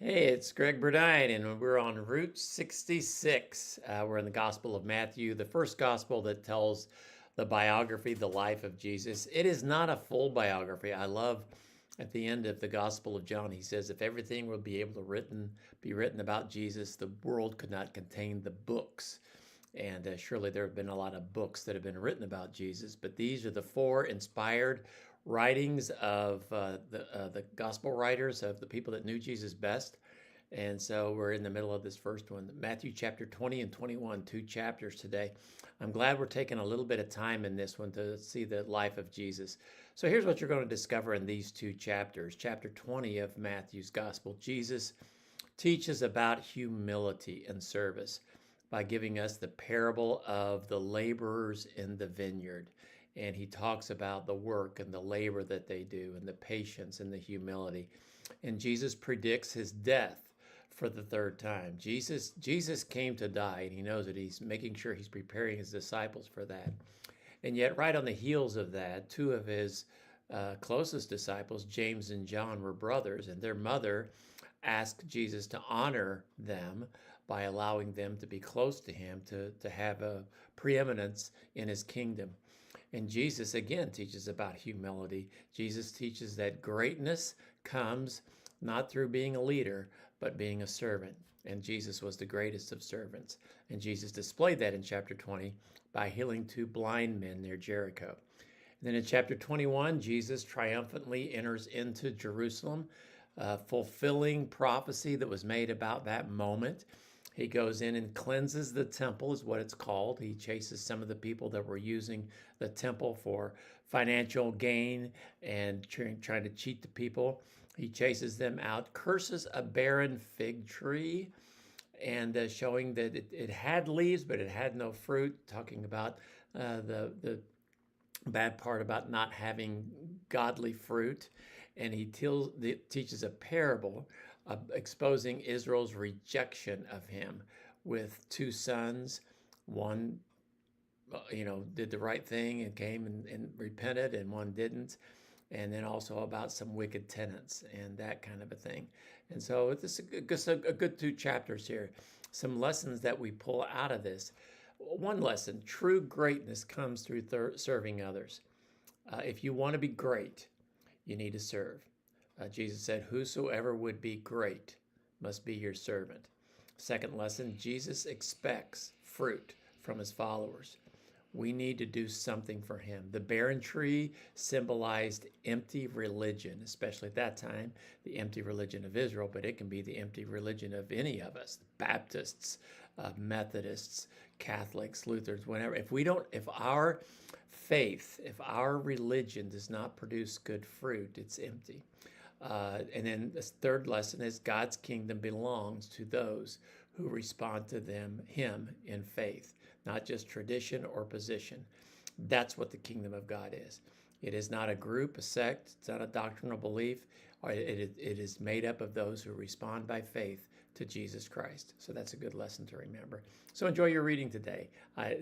Hey, it's Greg Burdine, and we're on Route 66. We're in the Gospel of Matthew, the first gospel that tells the biography, the life of Jesus. It is not a full biography. I love at the end of the Gospel of John, he says, if everything would be able to be written about Jesus, the world could not contain the books. And surely there have been a lot of books that have been written about Jesus, but these are the four inspired writings of the gospel writers, of the people that knew Jesus best. And so we're in the middle of this first one, Matthew chapter 20 and 21, two chapters today. I'm glad we're taking a little bit of time in this one to see the life of Jesus. So here's what you're going to discover in these two chapters. Chapter 20 of Matthew's gospel, Jesus teaches about humility and service by giving us the parable of the laborers in the vineyard. And he talks about the work and the labor that they do and the patience and the humility. And Jesus predicts his death for the third time. Jesus came to die, and he knows that he's making sure he's preparing his disciples for that. And yet, right on the heels of that, two of his closest disciples, James and John, were brothers, and their mother asked Jesus to honor them by allowing them to be close to him, to have a preeminence in his kingdom. And Jesus again teaches about humility. Jesus teaches that greatness comes not through being a leader, but being a servant. And Jesus was the greatest of servants. And Jesus displayed that in chapter 20 by healing two blind men near Jericho. And then in chapter 21, Jesus triumphantly enters into Jerusalem, fulfilling prophecy that was made about that moment. He goes in and cleanses the temple, is what it's called. He chases some of the people that were using the temple for financial gain and trying to cheat the people. He chases them out, curses a barren fig tree, and showing that it had leaves, but it had no fruit, talking about the bad part about not having godly fruit. And he teaches a parable exposing Israel's rejection of him with two sons. One, did the right thing and came and repented, and one didn't. And then also about some wicked tenants and that kind of a thing. And so it's a good two chapters here. Some lessons that we pull out of this. One lesson, true greatness comes through serving others. If you want to be great, you need to serve. Jesus said, whosoever would be great must be your servant. Second lesson, Jesus expects fruit from his followers. We need to do something for him. The barren tree symbolized empty religion, especially at that time, the empty religion of Israel, but it can be the empty religion of any of us, Baptists, Methodists, Catholics, Lutherans, whenever. If our faith, if our religion does not produce good fruit, it's empty. And then the third lesson is God's kingdom belongs to those who respond to him in faith, not just tradition or position. That's what the kingdom of God is. It is not a group, a sect. It's not a doctrinal belief. It is made up of those who respond by faith to Jesus Christ. So that's a good lesson to remember. So enjoy your reading today. I